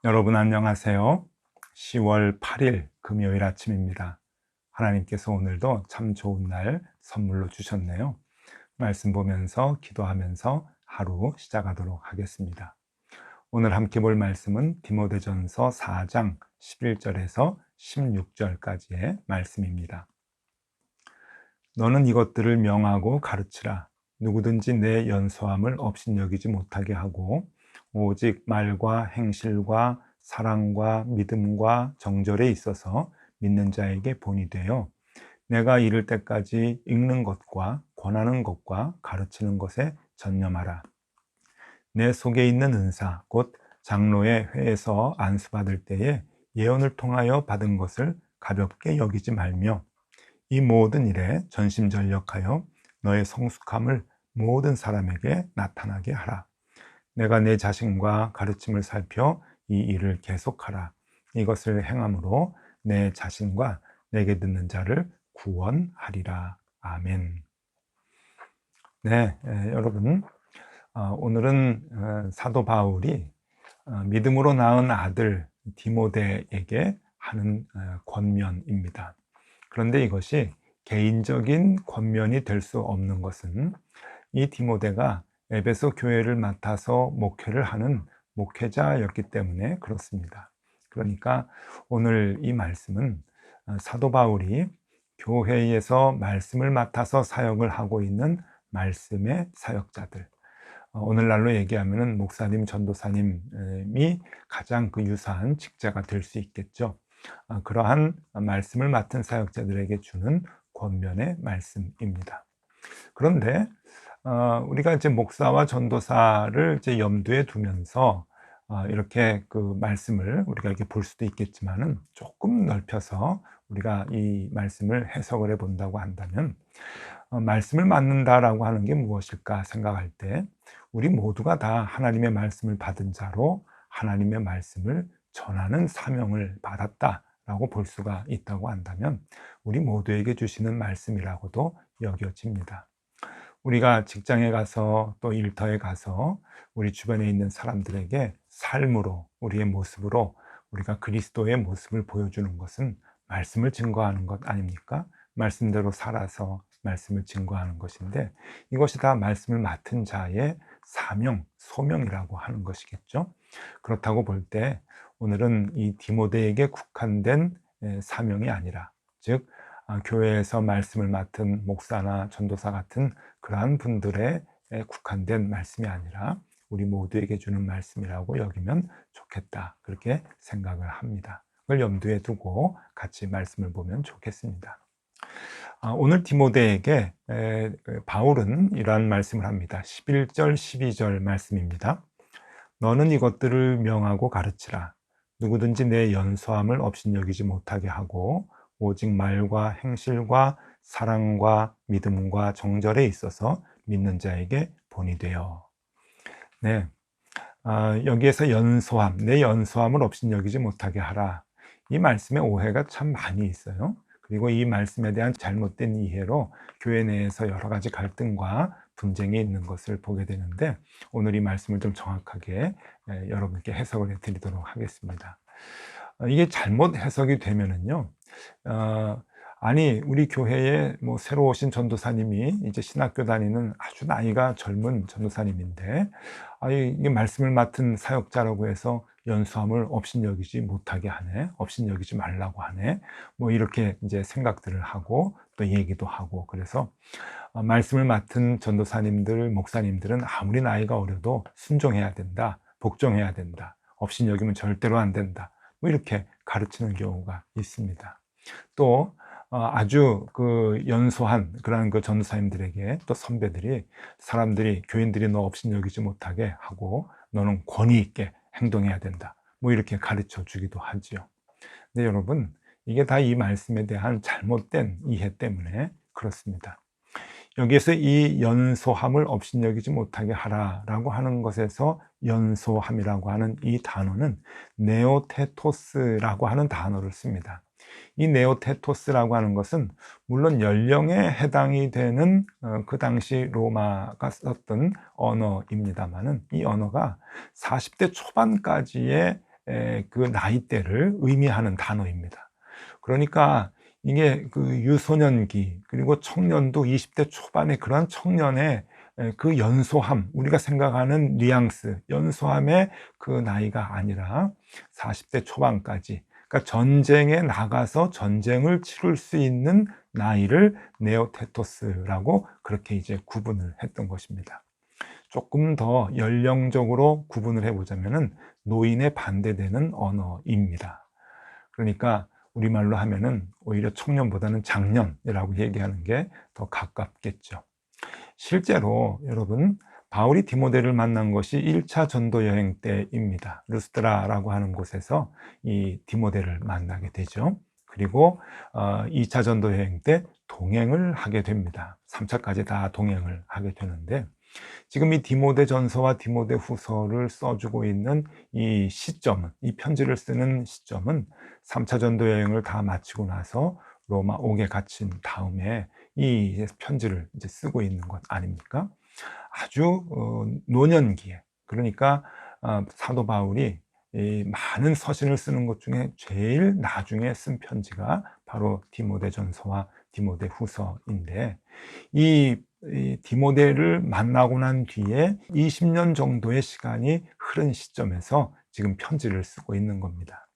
여러분 안녕하세요. 10월 8일 금요일 아침입니다. 하나님께서 오늘도 참 좋은 날 선물로 주셨네요. 말씀 보면서 기도하면서 하루 시작하도록 하겠습니다. 오늘 함께 볼 말씀은 디모데전서 4장 11절에서 16절까지의 말씀입니다. 너는 이것들을 명하고 가르치라. 누구든지 내 연소함을 업신여기지 못하게 하고 오직 말과 행실과 사랑과 믿음과 정절에 있어서 믿는 자에게 본이 되어 내가 이를 때까지 읽는 것과 권하는 것과 가르치는 것에 전념하라. 내 속에 있는 은사 곧 장로의 회에서 안수받을 때에 예언을 통하여 받은 것을 가볍게 여기지 말며 이 모든 일에 전심전력하여 너의 성숙함을 모든 사람에게 나타나게 하라. 내가 내 자신과 가르침을 살펴 이 일을 계속하라. 이것을 행함으로 내 자신과 내게 듣는 자를 구원하리라. 아멘. 네, 여러분, 오늘은 사도 바울이 믿음으로 낳은 아들 디모데에게 하는 권면입니다. 그런데 이것이 개인적인 권면이 될 수 없는 것은 이 디모데가 에베소 교회를 맡아서 목회를 하는 목회자였기 때문에 그렇습니다. 그러니까 오늘 이 말씀은 사도 바울이 교회에서 말씀을 맡아서 사역을 하고 있는 말씀의 사역자들, 오늘날로 얘기하면 목사님, 전도사님이 가장 그 유사한 직자가 될 수 있겠죠. 그러한 말씀을 맡은 사역자들에게 주는 권면의 말씀입니다. 그런데 우리가 이제 목사와 전도사를 이제 염두에 두면서 이렇게 그 말씀을 우리가 이렇게 볼 수도 있겠지만은 조금 넓혀서 우리가 이 말씀을 해석을 해 본다고 한다면 말씀을 맡는다라고 하는 게 무엇일까 생각할 때 우리 모두가 다 하나님의 말씀을 받은 자로 하나님의 말씀을 전하는 사명을 받았다라고 볼 수가 있다고 한다면 우리 모두에게 주시는 말씀이라고도 여겨집니다. 우리가 직장에 가서 또 일터에 가서 우리 주변에 있는 사람들에게 삶으로 우리의 모습으로 우리가 그리스도의 모습을 보여주는 것은 말씀을 증거하는 것 아닙니까? 말씀대로 살아서 말씀을 증거하는 것인데 이것이 다 말씀을 맡은 자의 사명, 소명이라고 하는 것이겠죠. 그렇다고 볼 때 오늘은 이 디모데에게 국한된 사명이 아니라 즉 교회에서 말씀을 맡은 목사나 전도사 같은 그러한 분들의 국한된 말씀이 아니라 우리 모두에게 주는 말씀이라고 여기면 좋겠다, 그렇게 생각을 합니다. 그걸 염두에 두고 같이 말씀을 보면 좋겠습니다. 오늘 디모데에게 바울은 이러한 말씀을 합니다. 11절 12절 말씀입니다. 너는 이것들을 명하고 가르치라. 누구든지 내 연소함을 업신여기지 못하게 하고 오직 말과 행실과 사랑과 믿음과 정절에 있어서 믿는 자에게 본이 되어. 네, 여기에서 연소함, 내 연소함을 업신여기지 못하게 하라. 이 말씀에 오해가 참 많이 있어요. 그리고 이 말씀에 대한 잘못된 이해로 교회 내에서 여러 가지 갈등과 분쟁이 있는 것을 보게 되는데 오늘 이 말씀을 좀 정확하게 여러분께 해석을 해드리도록 하겠습니다. 이게 잘못 해석이 되면은요, 아니 우리 교회에 뭐 새로 오신 전도사님이 이제 신학교 다니는 아주 나이가 젊은 전도사님인데 이게 말씀을 맡은 사역자라고 해서 연수함을 업신여기지 못하게 하네, 업신여기지 말라고 하네, 뭐 이렇게 이제 생각들을 하고 또 얘기도 하고, 그래서 말씀을 맡은 전도사님들, 목사님들은 아무리 나이가 어려도 순종해야 된다, 복종해야 된다, 업신여기면 절대로 안 된다, 뭐 이렇게 가르치는 경우가 있습니다. 또 아주 그 연소한 그런 그 전도사님들에게 또 선배들이 사람들이 교인들이 너 업신여기지 못하게 하고 너는 권위 있게 행동해야 된다, 뭐 이렇게 가르쳐 주기도 하지요. 근데 여러분, 이게 다 이 말씀에 대한 잘못된 이해 때문에 그렇습니다. 여기에서 이 연소함을 업신여기지 못하게 하라라고 하는 것에서 연소함이라고 하는 이 단어는 네오테토스라고 하는 단어를 씁니다. 이 네오테토스라고 하는 것은 물론 연령에 해당이 되는 그 당시 로마가 썼던 언어입니다만은, 이 언어가 40대 초반까지의 그 나이대를 의미하는 단어입니다. 그러니까 이게 그 유소년기 그리고 청년도 20대 초반의 그러한 청년의 그 연소함, 우리가 생각하는 뉘앙스, 연소함의 그 나이가 아니라 40대 초반까지, 그러니까 전쟁에 나가서 전쟁을 치를 수 있는 나이를 네오테토스라고 그렇게 이제 구분을 했던 것입니다. 조금 더 연령적으로 구분을 해보자면은 노인에 반대되는 언어입니다. 그러니까 우리말로 하면은 오히려 청년보다는 장년이라고 얘기하는 게 더 가깝겠죠. 실제로 여러분, 바울이 디모데를 만난 것이 1차 전도 여행 때입니다. 루스드라라고 하는 곳에서 이 디모데를 만나게 되죠. 그리고 2차 전도 여행 때 동행을 하게 됩니다. 3차까지 다 동행을 하게 되는데, 지금 이 디모데 전서와 디모데 후서를 써주고 있는 이 시점은, 이 편지를 쓰는 시점은 3차 전도 여행을 다 마치고 나서 로마 옥에 갇힌 다음에 이 편지를 이제 쓰고 있는 것 아닙니까? 아주 노년기에, 그러니까 사도 바울이 이 많은 서신을 쓰는 것 중에 제일 나중에 쓴 편지가 바로 디모데 전서와 디모데 후서인데, 이 디모데를 만나고 난 뒤에 20년 정도의 시간이 흐른 시점에서 지금 편지를 쓰고 있는 겁니다.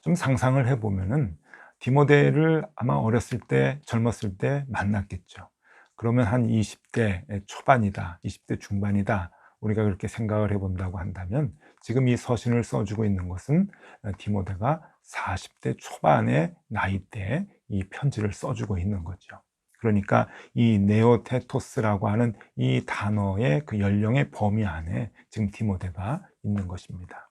좀 상상을 해보면은 디모데를 아마 어렸을 때, 젊었을 때 만났겠죠. 그러면 한 20대 초반이다, 20대 중반이다, 우리가 그렇게 생각을 해본다고 한다면, 지금 이 서신을 써주고 있는 것은 디모데가 40대 초반의 나이대에 이 편지를 써주고 있는 거죠. 그러니까 이 네오테토스라고 하는 이 단어의 그 연령의 범위 안에 지금 디모데가 있는 것입니다.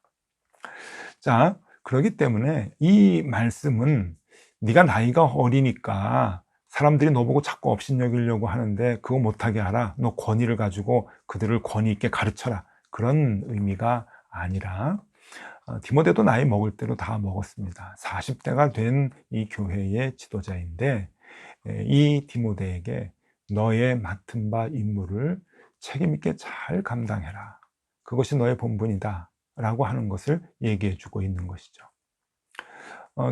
자, 그렇기 때문에 이 말씀은 네가 나이가 어리니까 사람들이 너보고 자꾸 업신여기려고 하는데 그거 못하게 하라, 너 권위를 가지고 그들을 권위 있게 가르쳐라, 그런 의미가 아니라, 디모데도 나이 먹을 대로 다 먹었습니다. 40대가 된 이 교회의 지도자인데, 이 디모데에게 너의 맡은 바 임무를 책임 있게 잘 감당해라, 그것이 너의 본분이다 라고 하는 것을 얘기해 주고 있는 것이죠.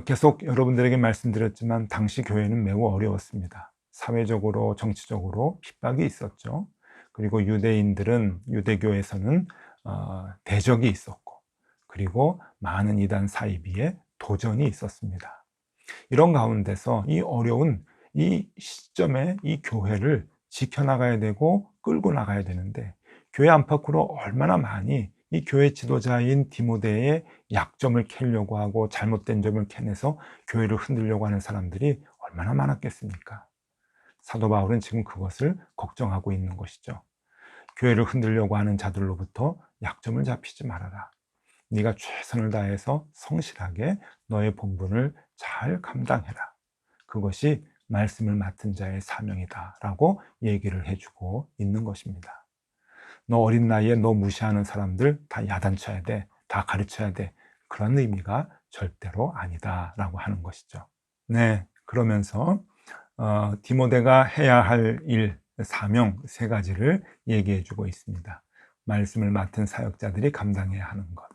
계속 여러분들에게 말씀드렸지만 당시 교회는 매우 어려웠습니다. 사회적으로, 정치적으로 핍박이 있었죠. 그리고 유대인들은, 유대교에서는 대적이 있었고, 그리고 많은 이단 사이비에 도전이 있었습니다. 이런 가운데서 이 어려운 이 시점에 이 교회를 지켜나가야 되고 끌고 나가야 되는데, 교회 안팎으로 얼마나 많이 이 교회 지도자인 디모데의 약점을 캐려고 하고 잘못된 점을 캐내서 교회를 흔들려고 하는 사람들이 얼마나 많았겠습니까? 사도 바울은 지금 그것을 걱정하고 있는 것이죠. 교회를 흔들려고 하는 자들로부터 약점을 잡히지 말아라. 네가 최선을 다해서 성실하게 너의 본분을 잘 감당해라. 그것이 말씀을 맡은 자의 사명이다 라고 얘기를 해주고 있는 것입니다. 너 어린 나이에 너 무시하는 사람들 다 야단쳐야 돼, 다 가르쳐야 돼, 그런 의미가 절대로 아니다 라고 하는 것이죠. 네, 그러면서 디모데가 해야 할 일, 사명 세 가지를 얘기해 주고 있습니다. 말씀을 맡은 사역자들이 감당해야 하는 것.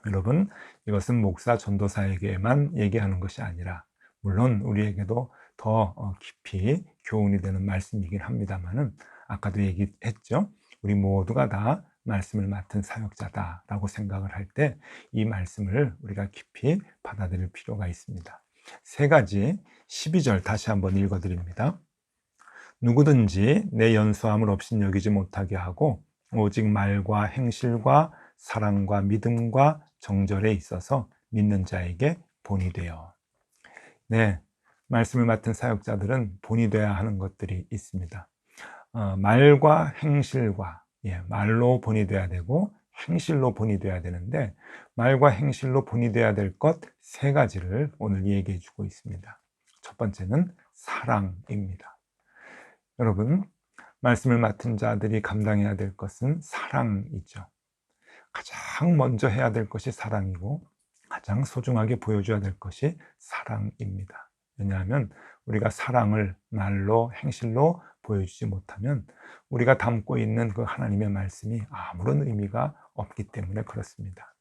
여러분, 이것은 목사, 전도사에게만 얘기하는 것이 아니라 물론 우리에게도 더 깊이 교훈이 되는 말씀이긴 합니다만은, 아까도 얘기했죠. 우리 모두가 다 말씀을 맡은 사역자다라고 생각을 할 때 이 말씀을 우리가 깊이 받아들일 필요가 있습니다. 세 가지, 12절 다시 한번 읽어드립니다. 누구든지 내 연소함을 업신여기지 못하게 하고 오직 말과 행실과 사랑과 믿음과 정절에 있어서 믿는 자에게 본이 되어. 네, 말씀을 맡은 사역자들은 본이 되어야 하는 것들이 있습니다. 말과 행실과, 말로 본이 되어야 되고 행실로 본이 되어야 되는데, 말과 행실로 본이 되어야 될 것 세 가지를 오늘 얘기해 주고 있습니다. 첫 번째는 사랑입니다. 여러분, 말씀을 맡은 자들이 감당해야 될 것은 사랑이죠. 가장 먼저 해야 될 것이 사랑이고, 가장 소중하게 보여줘야 될 것이 사랑입니다. 왜냐하면 우리가 사랑을 말로, 행실로 보여주지 못하면 우리가 담고 있는 그 하나님의 말씀이 아무런 의미가 없기 때문에 그렇습니다.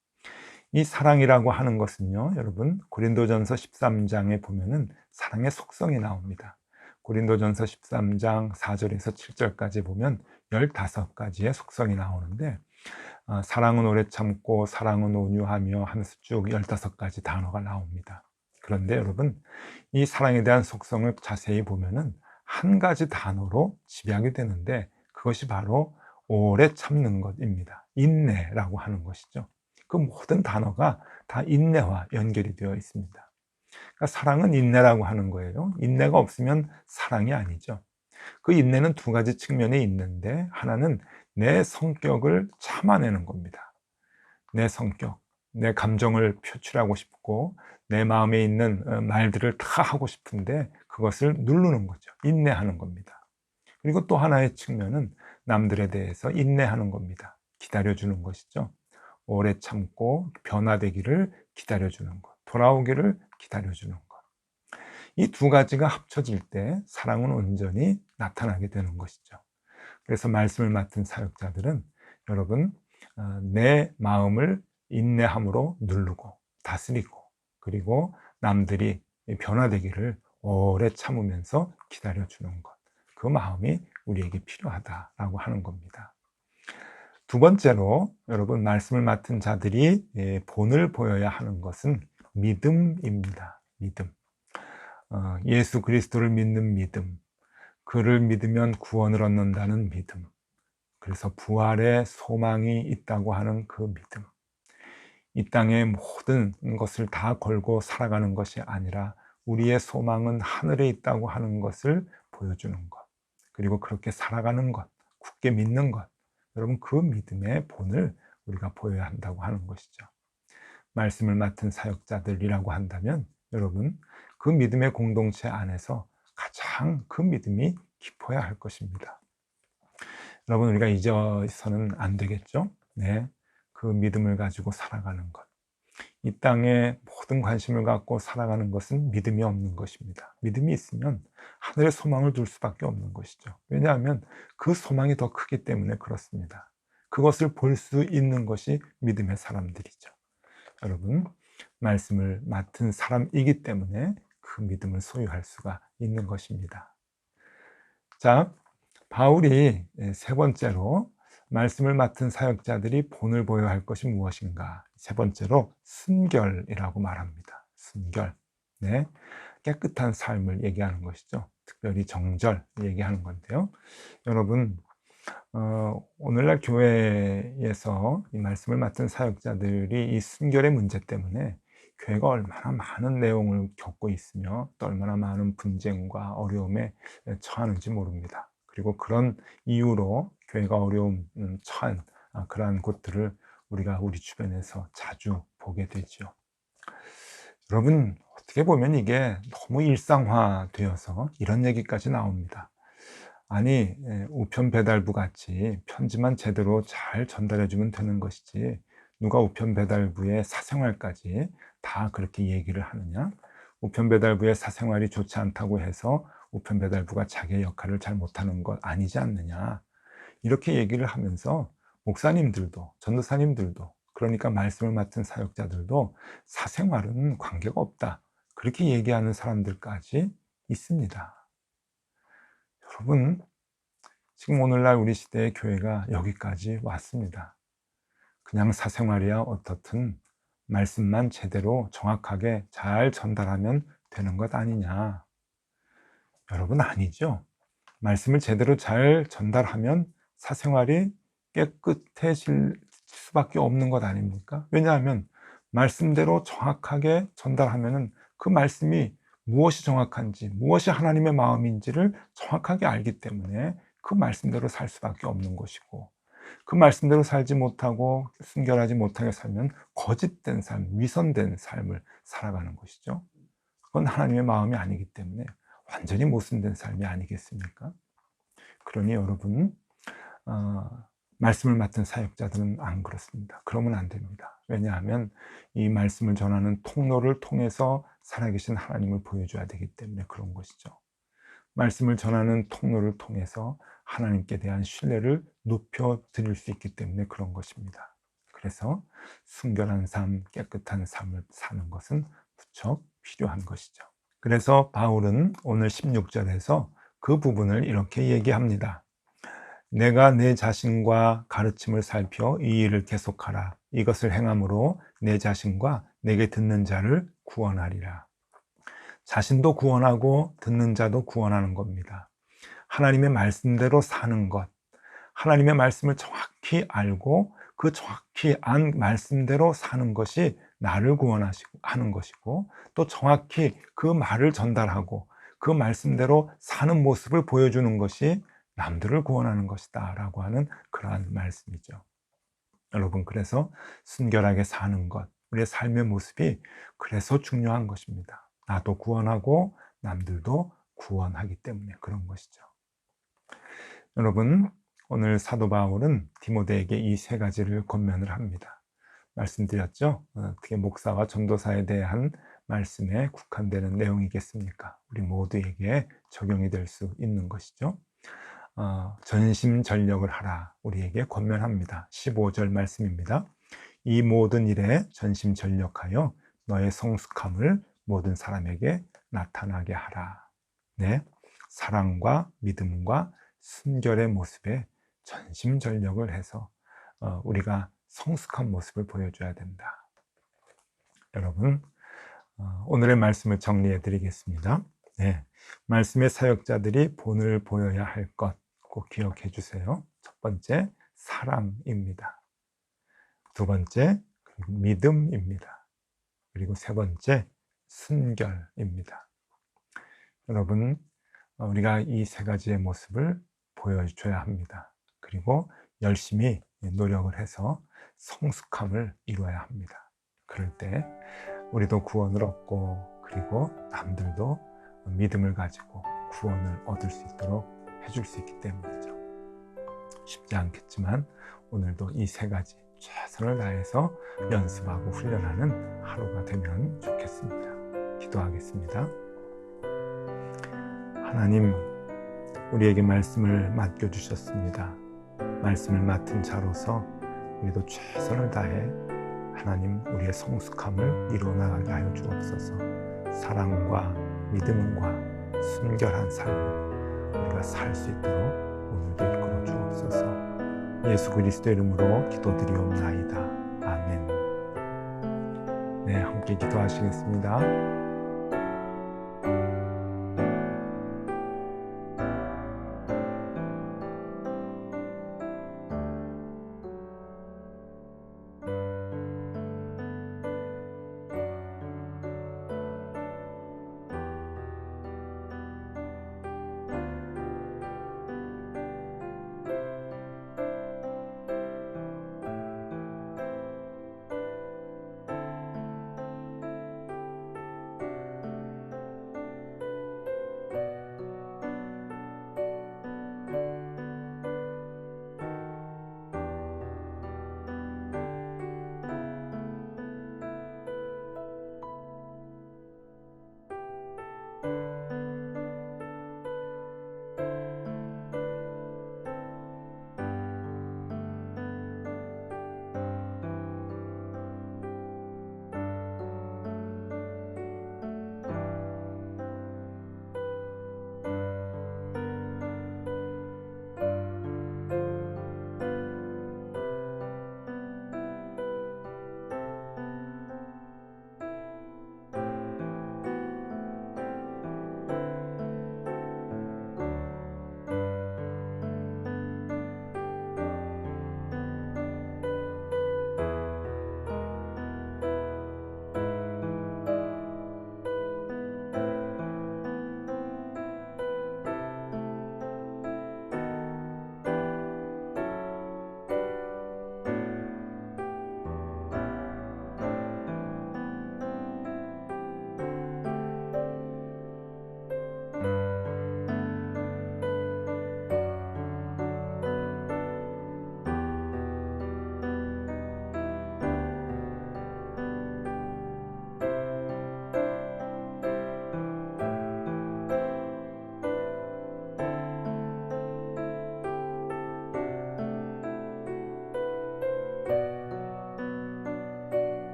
이 사랑이라고 하는 것은요, 여러분, 고린도전서 13장에 보면은 사랑의 속성이 나옵니다. 고린도전서 13장 4절에서 7절까지 보면 15가지의 속성이 나오는데, 사랑은 오래 참고, 사랑은 온유하며 하면서 쭉 15가지 단어가 나옵니다. 그런데 여러분, 이 사랑에 대한 속성을 자세히 보면은 한 가지 단어로 집약이 되는데, 그것이 바로 오래 참는 것입니다. 인내라고 하는 것이죠. 그 모든 단어가 다 인내와 연결이 되어 있습니다. 그러니까 사랑은 인내라고 하는 거예요. 인내가 없으면 사랑이 아니죠. 그 인내는 두 가지 측면이 있는데, 하나는 내 성격을 참아내는 겁니다. 내 성격, 내 감정을 표출하고 싶고 내 마음에 있는 말들을 다 하고 싶은데 그것을 누르는 거죠. 인내하는 겁니다. 그리고 또 하나의 측면은 남들에 대해서 인내하는 겁니다. 기다려주는 것이죠. 오래 참고 변화되기를 기다려주는 것, 돌아오기를 기다려주는 것. 이 두 가지가 합쳐질 때 사랑은 온전히 나타나게 되는 것이죠. 그래서 말씀을 맡은 사역자들은 여러분, 내 마음을 인내함으로 누르고 다스리고, 그리고 남들이 변화되기를 오래 참으면서 기다려주는 것, 그 마음이 우리에게 필요하다라고 하는 겁니다. 두 번째로 여러분, 말씀을 맡은 자들이 본을 보여야 하는 것은 믿음입니다. 믿음. 예수 그리스도를 믿는 믿음, 그를 믿으면 구원을 얻는다는 믿음, 그래서 부활의 소망이 있다고 하는 그 믿음. 이 땅의 모든 것을 다 걸고 살아가는 것이 아니라 우리의 소망은 하늘에 있다고 하는 것을 보여주는 것, 그리고 그렇게 살아가는 것, 굳게 믿는 것, 여러분, 그 믿음의 본을 우리가 보여야 한다고 하는 것이죠. 말씀을 맡은 사역자들이라고 한다면 여러분, 그 믿음의 공동체 안에서 가장 그 믿음이 깊어야 할 것입니다. 여러분, 우리가 잊어서는 안 되겠죠? 네, 그 믿음을 가지고 살아가는 것. 이 땅에 모든 관심을 갖고 살아가는 것은 믿음이 없는 것입니다. 믿음이 있으면 하늘의 소망을 둘 수밖에 없는 것이죠. 왜냐하면 그 소망이 더 크기 때문에 그렇습니다. 그것을 볼 수 있는 것이 믿음의 사람들이죠. 여러분, 말씀을 맡은 사람이기 때문에 그 믿음을 소유할 수가 있는 것입니다. 자, 바울이 세 번째로 말씀을 맡은 사역자들이 본을 보여야 할 것이 무엇인가? 세 번째로 순결이라고 말합니다. 순결. 네. 깨끗한 삶을 얘기하는 것이죠. 특별히 정절 얘기하는 건데요. 여러분, 오늘날 교회에서 이 말씀을 맡은 사역자들이 이 순결의 문제 때문에 교회가 얼마나 많은 내용을 겪고 있으며 또 얼마나 많은 분쟁과 어려움에 처하는지 모릅니다. 그리고 그런 이유로 교회가 어려움 처한 그러한 곳들을 우리가 우리 주변에서 자주 보게 되죠. 여러분, 어떻게 보면 이게 너무 일상화되어서 이런 얘기까지 나옵니다. 아니, 우편 배달부 같이 편지만 제대로 잘 전달해 주면 되는 것이지 누가 우편 배달부의 사생활까지 다 그렇게 얘기를 하느냐? 우편 배달부의 사생활이 좋지 않다고 해서 우편 배달부가 자기의 역할을 잘 못하는 것 아니지 않느냐? 이렇게 얘기를 하면서 목사님들도, 전도사님들도, 그러니까 말씀을 맡은 사역자들도 사생활은 관계가 없다, 그렇게 얘기하는 사람들까지 있습니다. 여러분, 지금 오늘날 우리 시대의 교회가 여기까지 왔습니다. 그냥 사생활이야 어떻든 말씀만 제대로 정확하게 잘 전달하면 되는 것 아니냐? 여러분, 아니죠. 말씀을 제대로 잘 전달하면 사생활이 깨끗해질 수밖에 없는 것 아닙니까? 왜냐하면 말씀대로 정확하게 전달하면 그 말씀이 무엇이 정확한지, 무엇이 하나님의 마음인지를 정확하게 알기 때문에 그 말씀대로 살 수밖에 없는 것이고, 그 말씀대로 살지 못하고 순결하지 못하게 살면 거짓된 삶, 위선된 삶을 살아가는 것이죠. 그건 하나님의 마음이 아니기 때문에 완전히 모순된 삶이 아니겠습니까? 그러니 여러분, 말씀을 맡은 사역자들은 안 그렇습니다. 그러면 안 됩니다. 왜냐하면 이 말씀을 전하는 통로를 통해서 살아계신 하나님을 보여줘야 되기 때문에 그런 것이죠. 말씀을 전하는 통로를 통해서 하나님께 대한 신뢰를 높여드릴 수 있기 때문에 그런 것입니다. 그래서 순결한 삶, 깨끗한 삶을 사는 것은 무척 필요한 것이죠. 그래서 바울은 오늘 16절에서 그 부분을 이렇게 얘기합니다. 내가 내 자신과 가르침을 살펴 이 일을 계속하라. 이것을 행함으로 내 자신과 내게 듣는 자를 구원하리라. 자신도 구원하고 듣는 자도 구원하는 겁니다. 하나님의 말씀대로 사는 것, 하나님의 말씀을 정확히 알고 그 정확히 안 말씀대로 사는 것이 나를 구원하는 것이고, 또 정확히 그 말을 전달하고 그 말씀대로 사는 모습을 보여주는 것이 남들을 구원하는 것이다 라고 하는 그러한 말씀이죠. 여러분, 그래서 순결하게 사는 것, 우리의 삶의 모습이 그래서 중요한 것입니다. 나도 구원하고 남들도 구원하기 때문에 그런 것이죠. 여러분, 오늘 사도 바울은 디모데에게 이 세 가지를 권면을 합니다. 말씀드렸죠? 어떻게 목사와 전도사에 대한 말씀에 국한되는 내용이겠습니까? 우리 모두에게 적용이 될 수 있는 것이죠. 전심전력을 하라 우리에게 권면합니다. 15절 말씀입니다. 이 모든 일에 전심전력하여 너의 성숙함을 모든 사람에게 나타나게 하라. 네, 사랑과 믿음과 순결의 모습에 전심전력을 해서 우리가 성숙한 모습을 보여줘야 된다. 여러분, 오늘의 말씀을 정리해 드리겠습니다. 네, 말씀의 사역자들이 본을 보여야 할 것 꼭 기억해 주세요. 첫 번째, 사랑입니다. 두 번째, 믿음입니다. 그리고 세 번째, 순결입니다. 여러분, 우리가 이 세 가지의 모습을 보여줘야 합니다. 그리고 열심히 노력을 해서 성숙함을 이루어야 합니다. 그럴 때 우리도 구원을 얻고, 그리고 남들도 믿음을 가지고 구원을 얻을 수 있도록 해줄 수 있기 때문이죠. 쉽지 않겠지만 오늘도 이 세 가지 최선을 다해서 연습하고 훈련하는 하루가 되면 좋겠습니다. 기도하겠습니다. 하나님, 우리에게 말씀을 맡겨주셨습니다. 말씀을 맡은 자로서 우리도 최선을 다해 하나님, 우리의 성숙함을 이루어 나가게 하여 주옵소서. 사랑과 믿음과 순결한 삶을 우리가 살 수 있도록 오늘도 이끌어 주옵소서. 예수 그리스도 이름으로 기도드리옵나이다. 아멘. 네, 함께 기도하시겠습니다.